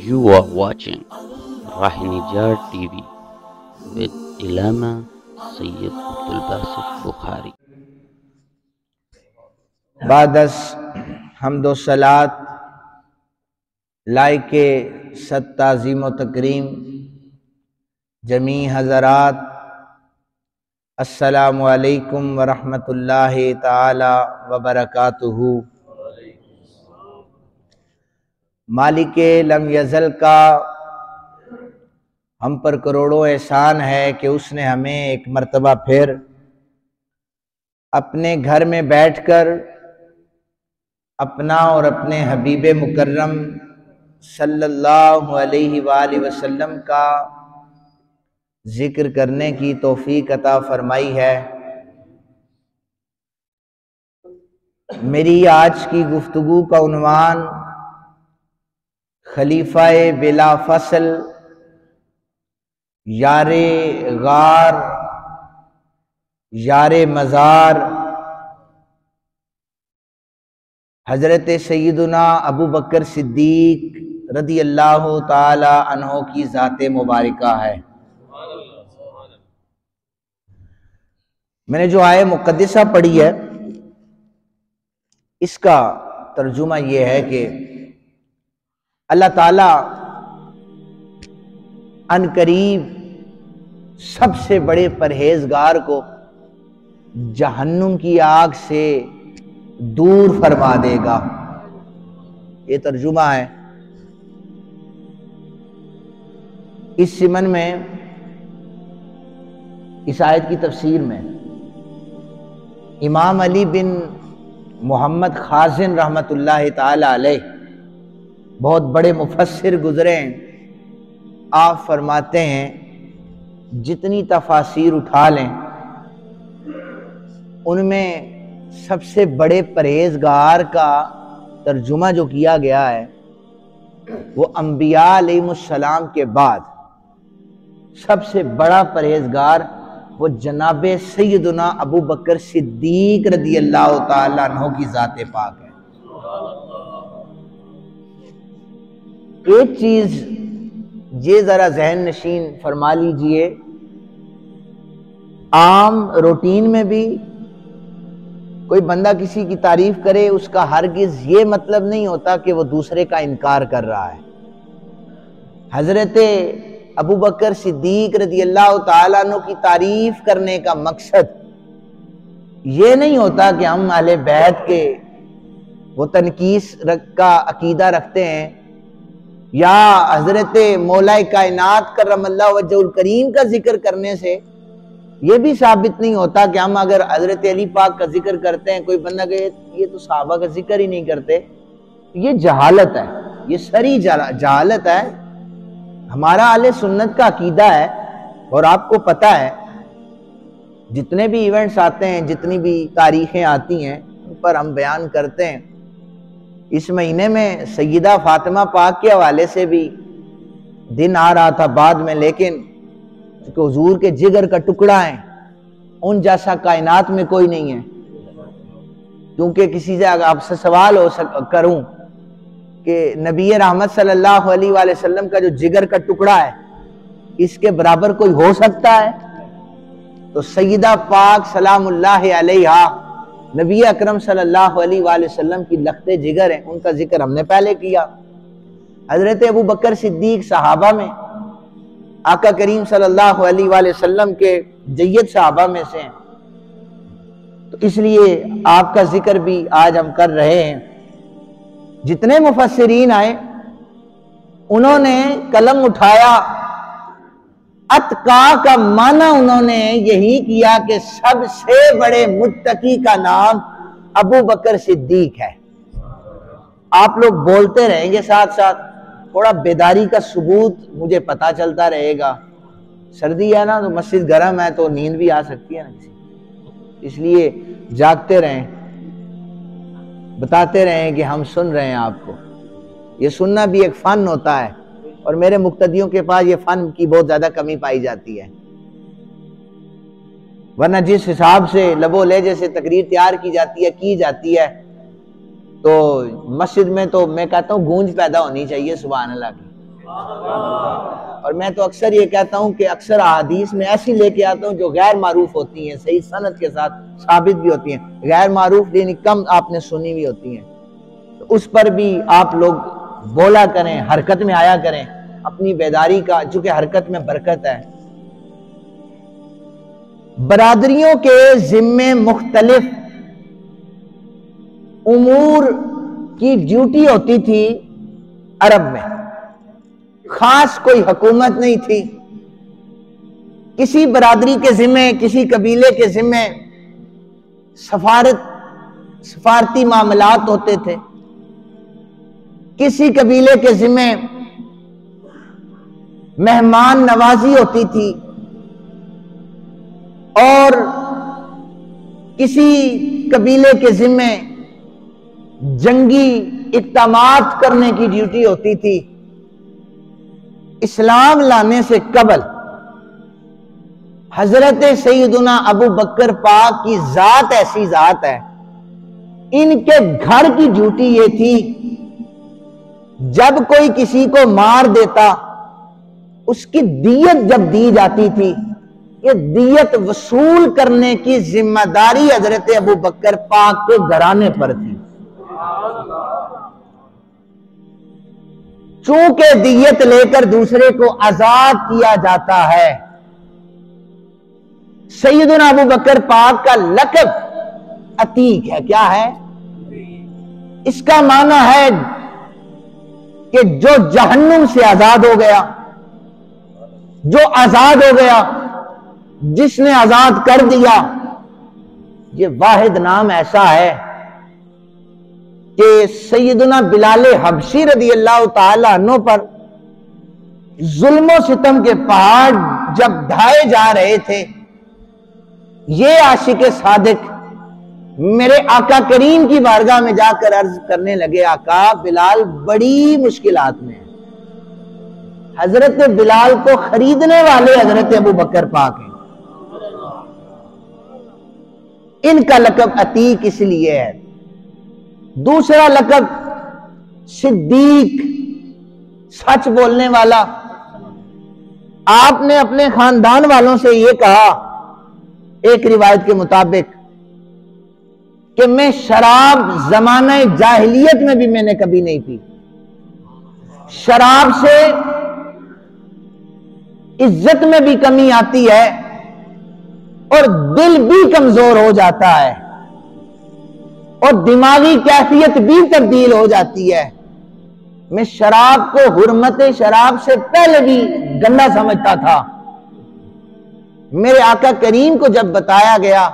You are watching Rahinijar TV with Ilama Sayyid Abdul Basit Bukhari. بعدس حمد و صلات لائق صد تعظیم و تکریم جمیع حضرات، السلام علیکم ورحمۃ اللہ تعالی وبرکاتہ۔ مالک لم یزل کا ہم پر کروڑوں احسان ہے کہ اس نے ہمیں ایک مرتبہ پھر اپنے گھر میں بیٹھ کر اپنا اور اپنے حبیب مکرم صلی اللہ علیہ وآلہ وسلم کا ذکر کرنے کی توفیق عطا فرمائی ہے۔ میری آج کی گفتگو کا عنوان خلیفہ بلا فصل، یار غار، یار مزار، حضرت سیدنا ابو بکر صدیق رضی اللہ تعالی عنہ کی ذات مبارکہ ہے۔ میں نے جو آیہ مقدسہ پڑھی ہے اس کا ترجمہ یہ ہے کہ اللہ تعالیٰ عنقریب سب سے بڑے پرہیزگار کو جہنم کی آگ سے دور فرما دے گا، یہ ترجمہ ہے۔ اس ضمن میں اس آیت کی تفسیر میں امام علی بن محمد خازن رحمۃ اللہ تعالی علیہ بہت بڑے مفسر گزرے ہیں، آپ فرماتے ہیں جتنی تفاسیر اٹھا لیں ان میں سب سے بڑے پرہیزگار کا ترجمہ جو کیا گیا ہے وہ انبیاء علیہ السلام کے بعد سب سے بڑا پرہیزگار وہ جناب سیدنا ابو بکر صدیق رضی اللہ تعالیٰ عنہ کی ذات پاک ہے۔ ایک چیز یہ ذرا ذہن نشین فرما لیجئے، عام روٹین میں بھی کوئی بندہ کسی کی تعریف کرے اس کا ہرگز یہ مطلب نہیں ہوتا کہ وہ دوسرے کا انکار کر رہا ہے۔ حضرت ابو بکر صدیق رضی اللہ تعالیٰ عنہ کی تعریف کرنے کا مقصد یہ نہیں ہوتا کہ ہم اہل بیت کے وہ تنقیص کا عقیدہ رکھتے ہیں یا حضرت مولا کائنات کرم اللہ وجہ الکریم کا ذکر کرنے سے یہ بھی ثابت نہیں ہوتا کہ ہم اگر حضرت علی پاک کا ذکر کرتے ہیں کوئی بندہ کہ یہ تو صحابہ کا ذکر ہی نہیں کرتے، یہ جہالت ہے، یہ سری جہالت ہے۔ ہمارا اہل سنت کا عقیدہ ہے اور آپ کو پتہ ہے جتنے بھی ایونٹس آتے ہیں، جتنی بھی تاریخیں آتی ہیں ان پر ہم بیان کرتے ہیں۔ اس مہینے میں سیدہ فاطمہ پاک کے حوالے سے بھی دن آ رہا تھا بعد میں، لیکن کہ حضور کے جگر کا ٹکڑا ہے، ان جیسا کائنات میں کوئی نہیں ہے۔ کیونکہ کسی سے آپ سے سوال کروں کہ نبی رحمت صلی اللہ علیہ وآلہ وسلم کا جو جگر کا ٹکڑا ہے اس کے برابر کوئی ہو سکتا ہے؟ تو سیدہ پاک سلام اللہ علیہا نبی اکرم صلی اللہ علیہ وآلہ وسلم کی لخت جگر ہیں، ان کا ذکر ہم نے پہلے کیا۔ حضرت ابو بکر صدیق صحابہ میں آقا کریم صلی اللہ علیہ وآلہ وسلم کے جید صحابہ میں سے ہیں، تو اس لیے آپ کا ذکر بھی آج ہم کر رہے ہیں۔ جتنے مفسرین آئے انہوں نے قلم اٹھایا، اتقا کا معنی انہوں نے یہی کیا کہ سب سے بڑے متقی کا نام ابو بکر صدیق ہے۔ آپ لوگ بولتے رہیں گے ساتھ ساتھ، تھوڑا بیداری کا ثبوت مجھے پتا چلتا رہے گا۔ سردی ہے نا تو مسجد گرم ہے تو نیند بھی آ سکتی ہے نا کسی، اس لیے جاگتے رہیں، بتاتے رہیں کہ ہم سن رہے ہیں آپ کو۔ یہ سننا بھی ایک فن ہوتا ہے اور میرے مقتدیوں کے پاس یہ فن کی بہت زیادہ کمی پائی جاتی ہے، ورنہ جس حساب سے لب و لہجے سے تقریر تیار کی جاتی ہے تو مسجد میں تو میں کہتا ہوں گونج پیدا ہونی چاہیے سبحان اللہ کی۔ اور میں تو اکثر یہ کہتا ہوں کہ اکثر احادیث میں ایسی لے کے آتا ہوں جو غیر معروف ہوتی ہیں، صحیح سند کے ساتھ ثابت بھی ہوتی ہیں، غیر معروف یعنی کم آپ نے سنی بھی ہوتی ہیں، تو اس پر بھی آپ لوگ بولا کریں، حرکت میں آیا کریں اپنی بیداری کا، چونکہ حرکت میں برکت ہے۔ برادریوں کے ذمے مختلف امور کی ڈیوٹی ہوتی تھی عرب میں، خاص کوئی حکومت نہیں تھی، کسی برادری کے ذمے، کسی قبیلے کے ذمے سفارتی معاملات ہوتے تھے، کسی قبیلے کے ذمے مہمان نوازی ہوتی تھی، اور کسی قبیلے کے ذمے جنگی اقدامات کرنے کی ڈیوٹی ہوتی تھی۔ اسلام لانے سے قبل حضرت سیدنا ابو بکر پاک کی ذات ایسی ذات ہے، ان کے گھر کی ڈیوٹی یہ تھی جب کوئی کسی کو مار دیتا، اس کی دیت جب دی جاتی تھی، یہ دیت وصول کرنے کی ذمہ داری حضرت ابو بکر پاک کے گھرانے پر تھی۔ چونکہ دیت لے کر دوسرے کو آزاد کیا جاتا ہے، سیدنا ابو بکر پاک کا لقب عتیق ہے۔ کیا ہے اس کا معنی؟ ہے کہ جو جہنم سے آزاد ہو گیا، جو آزاد ہو گیا، جس نے آزاد کر دیا۔ یہ واحد نام ایسا ہے کہ سیدنا بلال حبشی رضی اللہ تعالی عنہ پر ظلم و ستم کے پہاڑ جب ڈھائے جا رہے تھے، یہ عاشق صادق میرے آقا کریم کی بارگاہ میں جا کر عرض کرنے لگے، آقا بلال بڑی مشکلات میں ہے۔ حضرت بلال کو خریدنے والے حضرت ابو بکر پاک ہیں، ان کا لقب عتیق اس لیے ہے۔ دوسرا لقب صدیق، سچ بولنے والا۔ آپ نے اپنے خاندان والوں سے یہ کہا ایک روایت کے مطابق کہ میں شراب زمانہ جاہلیت میں بھی میں نے کبھی نہیں پی، شراب سے عزت میں بھی کمی آتی ہے اور دل بھی کمزور ہو جاتا ہے اور دماغی کیفیت بھی تبدیل ہو جاتی ہے۔ میں شراب کو حرمت شراب سے پہلے بھی گندا سمجھتا تھا۔ میرے آقا کریم کو جب بتایا گیا،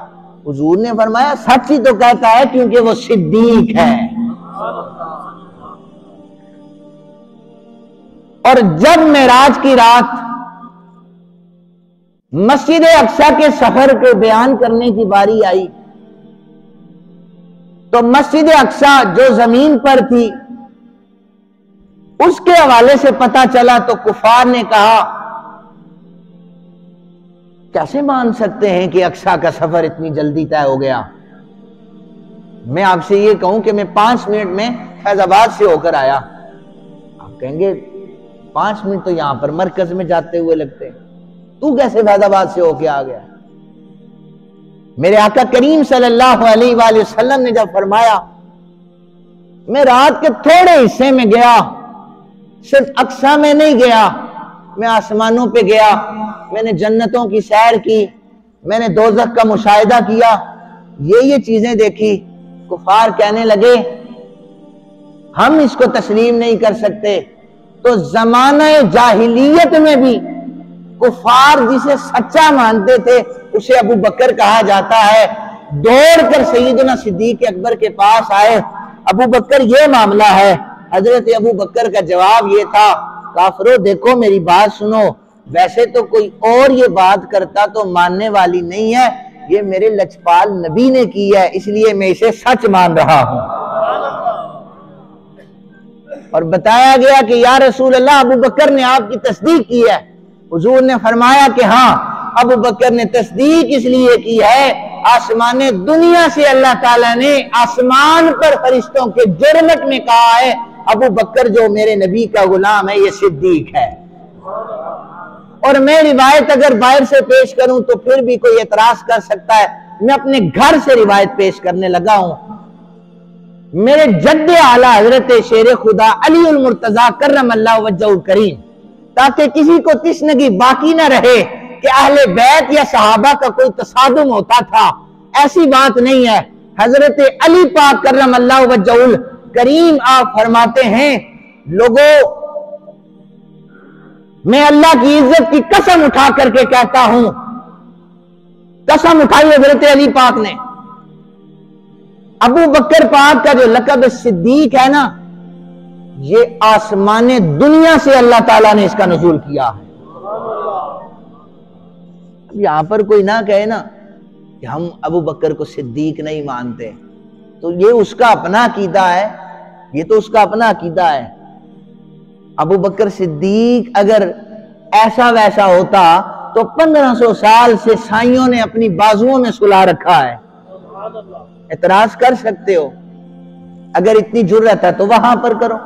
حضور نے فرمایا سچ ہی تو کہتا ہے کیونکہ وہ صدیق ہے۔ اور جب معراج کی رات مسجد اقصی کے سفر کو بیان کرنے کی باری آئی تو مسجد اقصی جو زمین پر تھی اس کے حوالے سے پتہ چلا تو کفار نے کہا کیسے مان سکتے ہیں کہ اقصی کا سفر اتنی جلدی طے ہو گیا؟ میں آپ سے یہ کہوں کہ میں 5 منٹ میں فیض آباد سے ہو کر آیا، آپ کہیں گے 5 منٹ تو یہاں پر مرکز میں جاتے ہوئے لگتے ہیں، تو کیسے فیض آباد سے ہو کے آ گیا؟ میرے آقا کریم صلی اللہ علیہ وآلہ وسلم نے جب فرمایا میں رات کے تھوڑے حصے میں گیا، صرف اقصی میں نہیں گیا، میں آسمانوں پہ گیا، میں نے جنتوں کی سیر کی، میں نے دوزخ کا مشاہدہ کیا، یہ چیزیں دیکھی۔ کفار کہنے لگے ہم اس کو تسلیم نہیں کر سکتے۔ تو زمانہ جاہلیت میں بھی کفار جسے سچا مانتے تھے اسے ابو بکر کہا جاتا ہے، دوڑ کر سیدنا صدیق اکبر کے پاس آئے، ابو بکر یہ معاملہ ہے۔ حضرت ابو بکر کا جواب یہ تھا، کافرو دیکھو میری بات سنو، ویسے تو کوئی اور یہ بات کرتا تو ماننے والی نہیں ہے، یہ میرے لجپال نبی نے کی ہے اس لیے میں اسے سچ مان رہا ہوں۔ اور بتایا گیا کہ یا رسول اللہ ابو بکر نے آپ کی تصدیق کی ہے۔ حضور نے فرمایا کہ ہاں ابو بکر نے تصدیق اس لیے کی ہے، آسمان دنیا سے اللہ تعالیٰ نے آسمان پر فرشتوں کے جرمٹ میں کہا ہے ابو بکر جو میرے نبی کا غلام ہے یہ صدیق ہے. اور میں روایت اگر باہر سے پیش کروں تو پھر بھی کوئی اعتراض کر سکتا ہے. میں اپنے گھر سے روایت پیش کرنے لگا ہوں. میرے جد اعلیٰ حضرت شیر خدا علی المرتضیٰ کرم اللہ وجہہ الکریم، تاکہ کسی کو تشنگی باقی نہ رہے کہ اہل بیت یا صحابہ کا کوئی تصادم ہوتا تھا، ایسی بات نہیں ہے. حضرت علی پاک کرم اللہ وجہہ الکریم آپ فرماتے ہیں، لوگوں میں اللہ کی عزت کی قسم اٹھا کر کے کہتا ہوں، قسم اٹھائی حضرت علی پاک نے، ابو بکر پاک کا جو لقب صدیق ہے نا، یہ آسمان دنیا سے اللہ تعالیٰ نے اس کا نزول کیا ہے. اب یہاں پر کوئی نہ کہے نا کہ ہم ابو بکر کو صدیق نہیں مانتے، تو یہ اس کا اپنا عقیدہ ہے، یہ تو اس کا اپنا عقیدہ ہے. ابو بکر صدیق اگر ایسا ویسا ہوتا تو 1500 سال سے سائیوں نے اپنی بازوؤں میں سلا رکھا ہے. اعتراض کر سکتے ہو، اگر اتنی جرأت ہے تو وہاں پر کرو.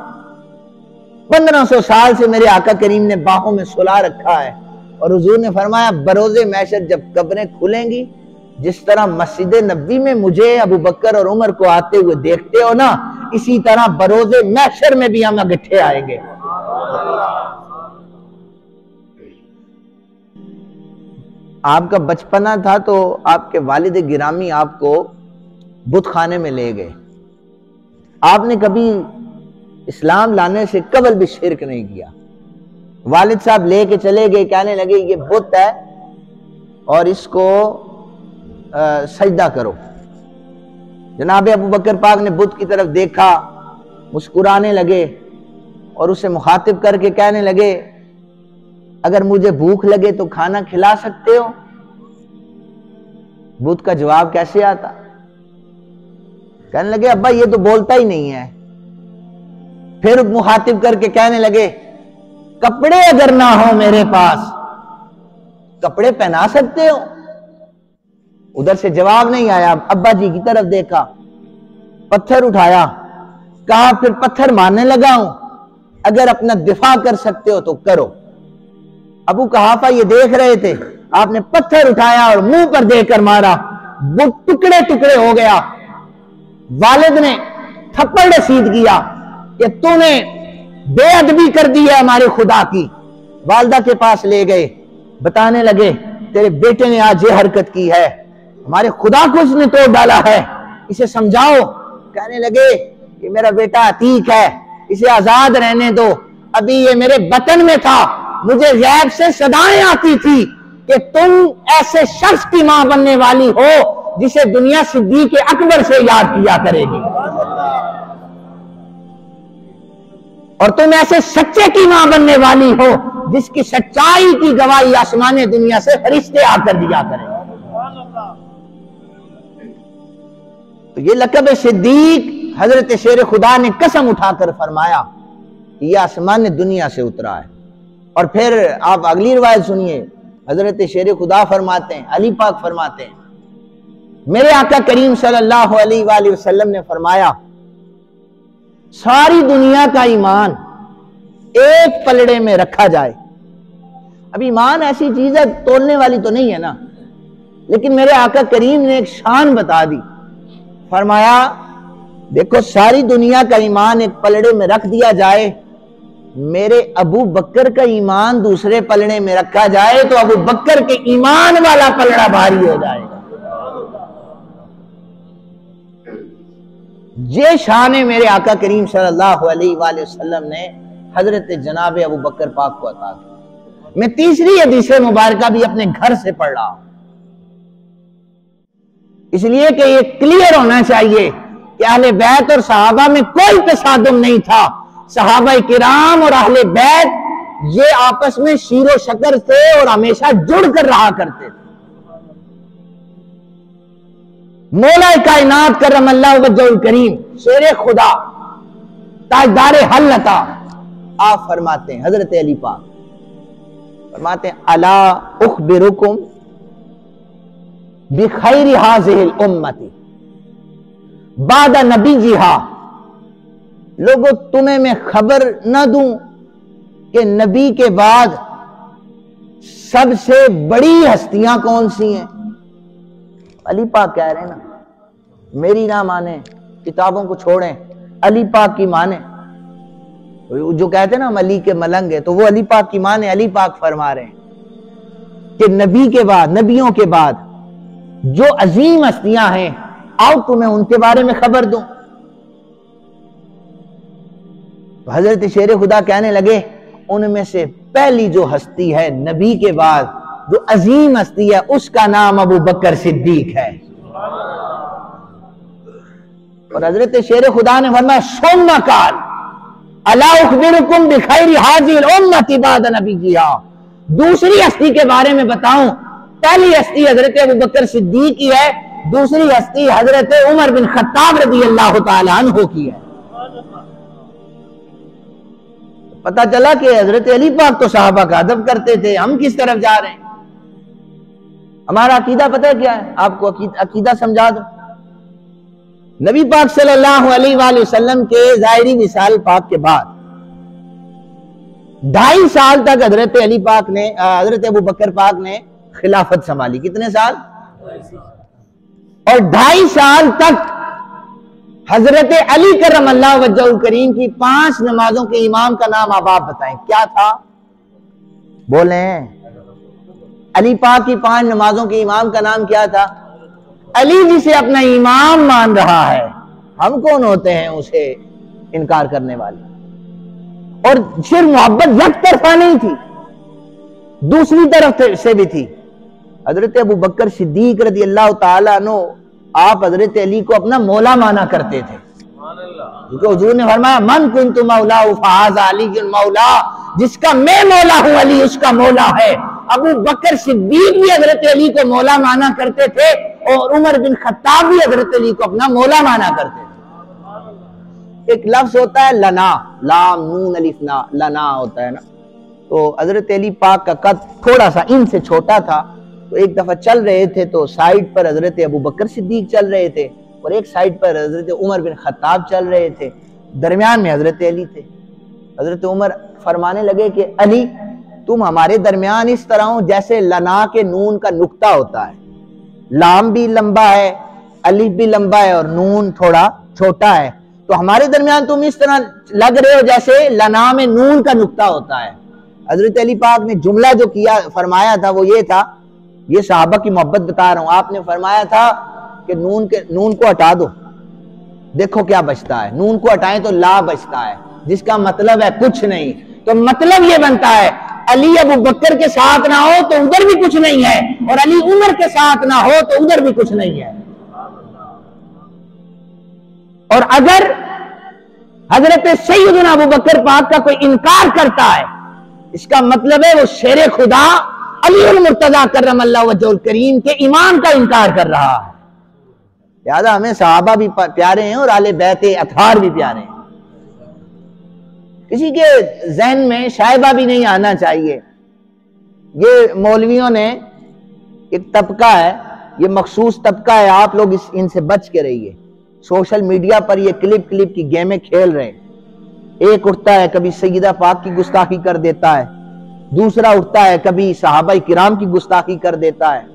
1500 سال سے میرے آقا کریم نے باہوں میں سلا رکھا ہے. اور حضور نے فرمایا بروز محشر جب قبریں کھلیں گی، جس طرح مسجد نبوی میں مجھے ابو بکر اور عمر کو آتے ہوئے دیکھتے ہو نا، اسی طرح بروز محشر میں بھی ہم اکٹھے آئیں گے. آپ کا بچپنا تھا تو آپ کے والد گرامی آپ کو بت خانے میں لے گئے. آپ نے کبھی اسلام لانے سے قبل بھی شرک نہیں کیا. والد صاحب لے کے چلے گئے، کہنے لگے یہ بت ہے اور اس کو سجدہ کرو. جناب ابو بکر پاک نے بت کی طرف دیکھا، مسکرانے لگے اور اسے مخاطب کر کے کہنے لگے اگر مجھے بھوک لگے تو کھانا کھلا سکتے ہو؟ بت کا جواب کیسے آتا؟ کہنے لگے ابا یہ تو بولتا ہی نہیں ہے. پھر مخاطب کر کے کہنے لگے کپڑے اگر نہ ہو میرے پاس، کپڑے پہنا سکتے ہو؟ ادھر سے جواب نہیں آیا. ابا جی کی طرف دیکھا، پتھر اٹھایا، کہا پھر پتھر مارنے لگا ہوں، اگر اپنا دفاع کر سکتے ہو تو کرو. ابو قحافہ یہ دیکھ رہے تھے، آپ نے پتھر اٹھایا اور منہ پر دے کر مارا، وہ ٹکڑے ٹکڑے ہو گیا. والد نے تھپڑ رسید کیا کہ تو نے بے ادبی کر دی ہے ہمارے خدا کی. والدہ کے پاس لے گئے، بتانے لگے تیرے بیٹے نے آج یہ حرکت کی ہے، ہمارے خدا کو اس نے توڑ ڈالا ہے، اسے سمجھاؤ. کہنے لگے یہ میرا بیٹا عتیق ہے، اسے آزاد رہنے دو، ابھی یہ میرے بطن میں تھا، مجھے غیب سے صدائیں آتی تھی کہ تم ایسے شخص کی ماں بننے والی ہو جسے دنیا صدیق اکبر سے یاد کیا کرے گی، اور تم ایسے سچے کی ماں بننے والی ہو جس کی سچائی کی گواہی آسمان دنیا سے فرشتے آ کر دیا کریں. تو یہ لقب صدیق حضرت شیر خدا نے قسم اٹھا کر فرمایا کہ یہ آسمان دنیا سے اترا ہے. اور پھر آپ اگلی روایت سنیے، حضرت شیر خدا فرماتے ہیں، علی پاک فرماتے ہیں، میرے آقا کریم صلی اللہ علیہ وآلہ وسلم نے فرمایا ساری دنیا کا ایمان ایک پلڑے میں رکھا جائے. اب ایمان ایسی چیز ہے تولنے والی تو نہیں ہے نا، لیکن میرے آقا کریم نے ایک شان بتا دی. فرمایا دیکھو ساری دنیا کا ایمان ایک پلڑے میں رکھ دیا جائے، میرے ابو بکر کا ایمان دوسرے پلڑے میں رکھا جائے تو ابو بکر کے ایمان والا پلڑا بھاری ہو جائے گا. یہ شان میرے آقا کریم صلی اللہ علیہ وآلہ وسلم نے حضرت جناب ابو بکر پاک کو عطا کی. میں تیسری حدیث مبارکہ بھی اپنے گھر سے پڑھ رہا ہوں، اس لیے کہ یہ کلیئر ہونا چاہیے کہ اہل بیت اور صحابہ میں کوئی تصادم نہیں تھا. صحابہ کرام اور اہل بیت یہ آپس میں شیر و شکر تھے اور ہمیشہ جڑ کر رہا کرتے تھے. مولا کائنات کرم اللہ وجہ الکریم شیر خدا تاجدار حلتا آپ فرماتے ہیں، حضرت علی پاک فرماتے ہیں الا اخبرکم بخیر هذه الامت بعد نبیہا لوگوں تمہیں میں خبر نہ دوں کہ نبی کے بعد سب سے بڑی ہستیاں کون سی ہیں؟ علی پاک کہہ رہے ہیں نا، میری نہ مانیں، کتابوں کو چھوڑیں، علی پاک کی مانیں۔ جو کہتے ہیں نا ہم علی کے ملنگ ہیں، تو وہ علی پاک کی مانیں۔ علی پاک فرما رہے ہیں کہ نبی کے بعد، نبیوں کے بعد جو عظیم ہستیاں ہیں، آؤ تمہیں ان کے بارے میں خبر دوں۔ تو حضرت شیر خدا کہنے لگے ان میں سے پہلی جو ہستی ہے نبی کے بعد جو عظیم ہستی ہے، اس کا نام ابو بکر صدیق ہے۔ اور حضرت شیر خدا نے فرمایا ثم قال الا اخبرکم بخیر هذه الامه بعد نبیہا، دوسری ہستی کے بارے میں بتاؤں۔ پہلی ہستی حضرت ابو بکر صدیق کی ہے، دوسری ہستی حضرت عمر بن خطاب رضی اللہ تعالی عنہ کی ہے۔ پتہ چلا کہ حضرت علی پاک تو صحابہ کا ادب کرتے تھے، ہم کس طرف جا رہے ہیں؟ ہمارا عقیدہ پتہ کیا ہے؟ آپ کو عقیدہ سمجھا دوں۔ نبی پاک صلی اللہ علیہ وآلہ وسلم کے ظاہری وصال پاک کے بعد 2.5 سال تک حضرت علی پاک نے، حضرت ابو بکر پاک نے خلافت سنبھالی۔ کتنے سال؟ اور 2.5 سال تک حضرت علی کرم اللہ وجہ الکریم کی 5 نمازوں کے امام کا نام آپ بتائیں، کیا تھا؟ بولیں۔ علی پاک کی 5 نمازوں کے امام کا نام کیا تھا؟ علی جسے اپنا امام مان رہا ہے، ہم کون ہوتے ہیں اسے انکار کرنے والے؟ اور صرف محبت یک طرفہ نہیں تھی، دوسری طرف سے بھی تھی۔ حضرت ابو بکر صدیق رضی اللہ تعالیٰ عنہ آپ حضرت علی کو اپنا مولا مانا کرتے تھے، کیونکہ حضور نے فرمایا من کنت مولا فہذا علی مولا، جس کا میں مولا ہوں علی اس کا مولا ہے۔ ابو بکر صدیق بھی حضرت علی کو مولا مانا کرتے تھے، اور عمر بن خطاب بھی حضرت علی کو اپنا مولا مانا کرتے تھے۔ ایک لفظ ہوتا ہے لنا، لام نون الف نا، لنا ہوتا ہے نا، تو حضرت علی پاک کا قد تھوڑا سا ان سے چھوٹا تھا، تو ایک دفعہ چل رہے تھے تو سائیڈ پر حضرت ابو بکر صدیق چل رہے تھے اور ایک سائیڈ پر حضرت عمر بن خطاب چل رہے تھے، درمیان میں حضرت علی تھے۔ حضرت عمر فرمانے لگے کہ علی تم ہمارے درمیان اس طرح ہو جیسے لنا کے نون کا نقطہ ہوتا ہے، لام بھی لمبا ہے، الف بھی لمبا ہے اور نون تھوڑا چھوٹا ہے، تو ہمارے درمیان تم اس طرح لگ رہے ہو جیسے لنا میں نون کا نقطہ ہوتا ہے۔ حضرت علی پاک نے جملہ جو کیا فرمایا تھا وہ یہ تھا، یہ صحابہ کی محبت بتا رہا ہوں، آپ نے فرمایا تھا کہ نون کو ہٹا دو، دیکھو کیا بچتا ہے، نون کو ہٹائیں تو لا بچتا ہے، جس کا مطلب ہے کچھ نہیں۔ تو مطلب یہ بنتا ہے علی ابو بکر کے ساتھ نہ ہو تو ادھر بھی کچھ نہیں ہے، اور علی عمر کے ساتھ نہ ہو تو ادھر بھی کچھ نہیں ہے۔ اور اگر حضرت سیدنا ابو بکر پاک کا کوئی انکار کرتا ہے، اس کا مطلب ہے وہ شیر خدا علی المرتضیٰ کرم اللہ وجہ الکریم کے ایمان کا انکار کر رہا ہے۔ لہذا ہمیں صحابہ بھی پیارے ہیں اور اہل بیت اطہار بھی پیارے ہیں، کسی کے ذہن میں شائبہ بھی نہیں آنا چاہیے۔ یہ مولویوں نے ایک طبقہ ہے، یہ مخصوص طبقہ ہے، آپ لوگ ان سے بچ کے رہیے۔ سوشل میڈیا پر یہ کلپ کی گیمیں کھیل رہے ہیں، ایک اٹھتا ہے کبھی سیدہ پاک کی گستاخی کر دیتا ہے، دوسرا اٹھتا ہے کبھی صحابہ کرام کی گستاخی کر دیتا ہے،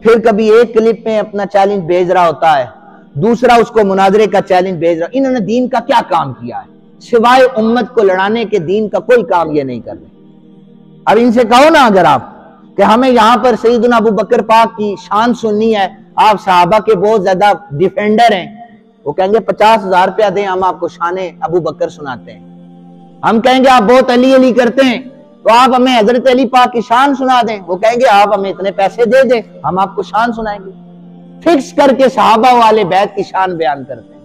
پھر کبھی ایک کلپ میں اپنا چیلنج بھیج رہا ہوتا ہے، دوسرا اس کو مناظرے کا چیلنج بھیج رہا۔ انہوں نے دین کا کیا کام کیا ہے سوائے امت کو لڑانے کے؟ دین کا کوئی کام یہ نہیں کر رہے۔ اب ان سے کہو نا اگر آپ کہ ہمیں یہاں پر سیدنا ابو بکر پاک کی شان سننی ہے، آپ صحابہ کے بہت زیادہ ڈیفینڈر ہیں، وہ کہیں گے 50,000 روپیہ دیں ہم آپ کو شان ابو بکر سناتے ہیں۔ ہم کہیں گے آپ بہت علی علی کرتے ہیں تو آپ ہمیں حضرت علی پاک کی شان سنا دیں، وہ کہیں گے آپ ہمیں اتنے پیسے دے دیں ہم آپ کو شان سنائیں گے۔ فکس کر کے صحابہ والے بیت کی شان بیان کرتے ہیں۔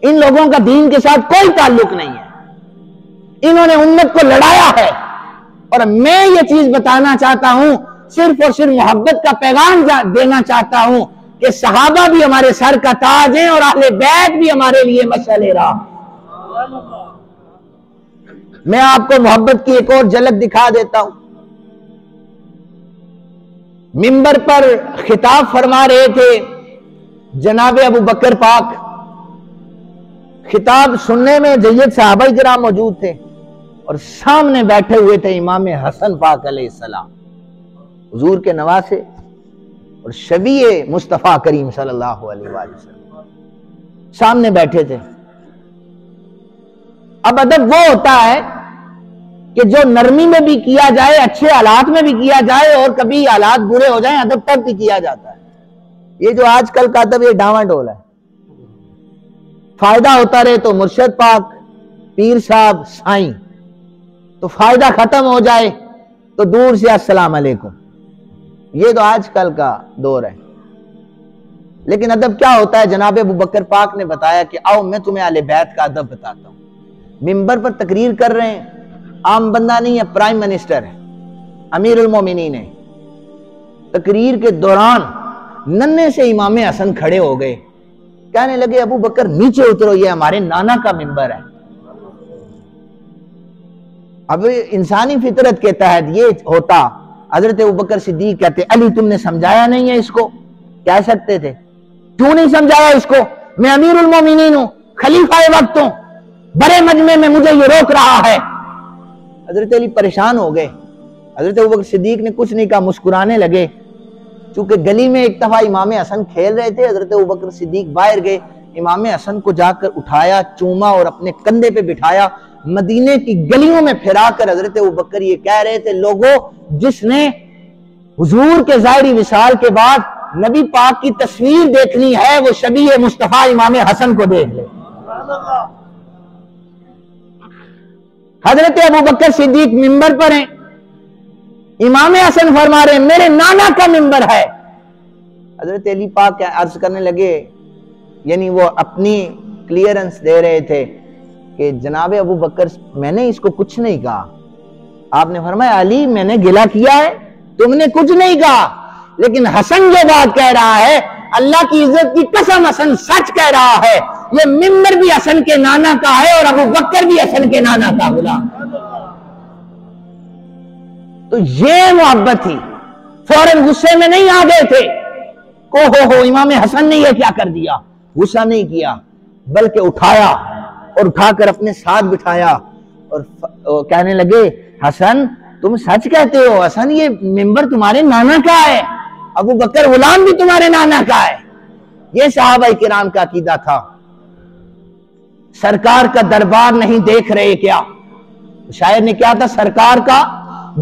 ان لوگوں کا دین کے ساتھ کوئی تعلق نہیں ہے، انہوں نے امت کو لڑایا ہے، اور میں یہ چیز بتانا چاہتا ہوں، صرف اور صرف محبت کا پیغام دینا چاہتا ہوں کہ صحابہ بھی ہمارے سر کا تاج ہیں اور اہل بیت بھی ہمارے لیے مشعل راہ۔ میں آپ کو محبت کی ایک اور جھلک دکھا دیتا ہوں۔ منبر پر خطاب فرما رہے تھے جناب ابو بکر پاک، خطاب سننے میں جید صحابہ کرام موجود تھے اور سامنے بیٹھے ہوئے تھے امام حسن پاک علیہ السلام، حضور کے نواسے اور شبیہ مصطفیٰ کریم صلی اللہ علیہ وآلہ وسلم سامنے بیٹھے تھے۔ اب ادب وہ ہوتا ہے کہ جو نرمی میں بھی کیا جائے، اچھے حالات میں بھی کیا جائے، اور کبھی حالات برے ہو جائیں ادب تک بھی کیا جاتا ہے۔ یہ جو آج کل کا ادب یہ ڈاواں ڈول ہے، فائدہ ہوتا رہے تو مرشد پاک، پیر صاحب، سائیں، تو فائدہ ختم ہو جائے تو دور سے السلام علیکم۔ یہ تو آج کل کا دور ہے۔ لیکن ادب کیا ہوتا ہے؟ جناب ابو بکر پاک نے بتایا کہ آؤ میں تمہیں اہل بیت کا ادب بتاتا ہوں۔ ممبر پر تقریر کر رہے ہیں، عام بندہ نہیں ہے، پرائم منسٹر ہے، امیر المومنین ہے۔ تقریر کے دوران ننھے سے امام حسن کھڑے ہو گئے، کہنے لگے ابو بکر نیچے اترو، یہ ہمارے نانا کا ممبر ہے۔ اب انسانی فطرت کے تحت یہ ہوتا، حضرت ابو بکر صدیق کہتے علی تم نے سمجھایا نہیں ہے اس کو؟ کہہ سکتے تھے، کیوں نہیں سمجھایا اس کو؟ میں امیر المومنین ہوں، خلیفہ وقت ہوں، بڑے مجمع میں مجھے یہ روک رہا ہے۔ حضرت علی پریشان ہو گئے۔ حضرت ابو بکر صدیق نے کچھ نہیں کہا، مسکرانے لگے۔ چونکہ گلی میں ایک دفعہ امام حسن کھیل رہے تھے، حضرت ابو بکر صدیق باہر گئے، امام حسن کو جا کر اٹھایا، چوما اور اپنے کندھے پہ بٹھایا، مدینے کی گلیوں میں پھرا کر حضرت ابو بکر یہ کہہ رہے تھے، لوگوں جس نے حضور کے ظاہری وصال کے بعد نبی پاک کی تصویر دیکھنی ہے وہ شبیہ مصطفیٰ امام حسن کو دیکھ لے۔ حضرت ابو بکر صدیق ممبر پر ہیں، امام حسن فرما رہے ہیں میرے نانا کا ممبر ہے۔ حضرت علی پاک عرض کرنے لگے، یعنی وہ اپنی کلیئرنس دے رہے تھے کہ جناب ابو بکر میں نے اس کو کچھ نہیں کہا۔ آپ نے فرمایا علی میں نے گلہ کیا ہے؟ تم نے کچھ نہیں کہا، لیکن حسن جو بات کہہ رہا ہے اللہ کی عزت کی قسم حسن سچ کہہ رہا ہے، یہ ممبر بھی حسن کے نانا کا ہے اور ابو بکر بھی حسن کے نانا کا غلام۔ تو یہ محبت تھی، فوراً غصے میں نہیں آ گئے تھے کو ہو امام حسن نے یہ کیا کر دیا، غصہ نہیں کیا، بلکہ اٹھایا اور اٹھا کر اپنے ساتھ بٹھایا اور کہنے لگے حسن تم سچ کہتے ہو، حسن یہ ممبر تمہارے نانا کا ہے، ابو بکر غلام بھی تمہارے نانا کا ہے۔ یہ صحابہ کرام کا عقیدہ تھا۔ سرکار کا دربار نہیں دیکھ رہے کیا؟ شاعر نے کیا تھا؟ سرکار کا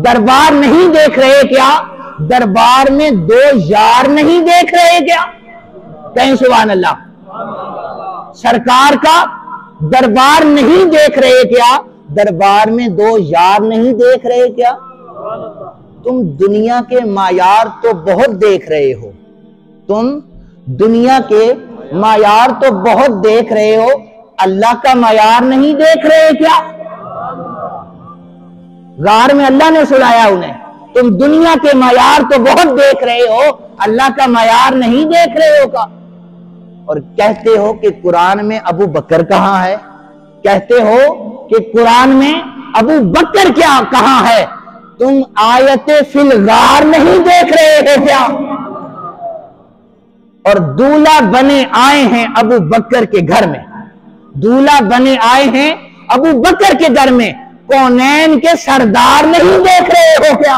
دربار نہیں دیکھ رہے کیا؟ دربار میں دو یار نہیں دیکھ رہے کیا؟ کہیں سبحان اللہ۔ سرکار کا دربار نہیں دیکھ رہے کیا؟ دربار میں دو یار نہیں دیکھ رہے کیا؟ تم دنیا کے معیار تو بہت دیکھ رہے ہو، تم دنیا کے معیار تو بہت دیکھ رہے ہو، اللہ کا معیار نہیں دیکھ رہے کیا؟ غار میں اللہ نے سلایا انہیں، تم دنیا کے معیار تو بہت دیکھ رہے ہو، اللہ کا معیار نہیں دیکھ رہے ہو کا؟ اور کہتے ہو کہ قرآن میں ابو بکر کہاں ہے؟ کہتے ہو کہ قرآن میں ابو بکر کیا کہاں ہے؟ تم آیت فی الغار نہیں دیکھ رہے ہو کیا؟ اور دولہا بنے آئے ہیں ابو بکر کے گھر میں، دولہا بنے آئے ہیں ابو بکر کے گھر میں، کونین کے سردار نہیں دیکھ رہے ہو کیا؟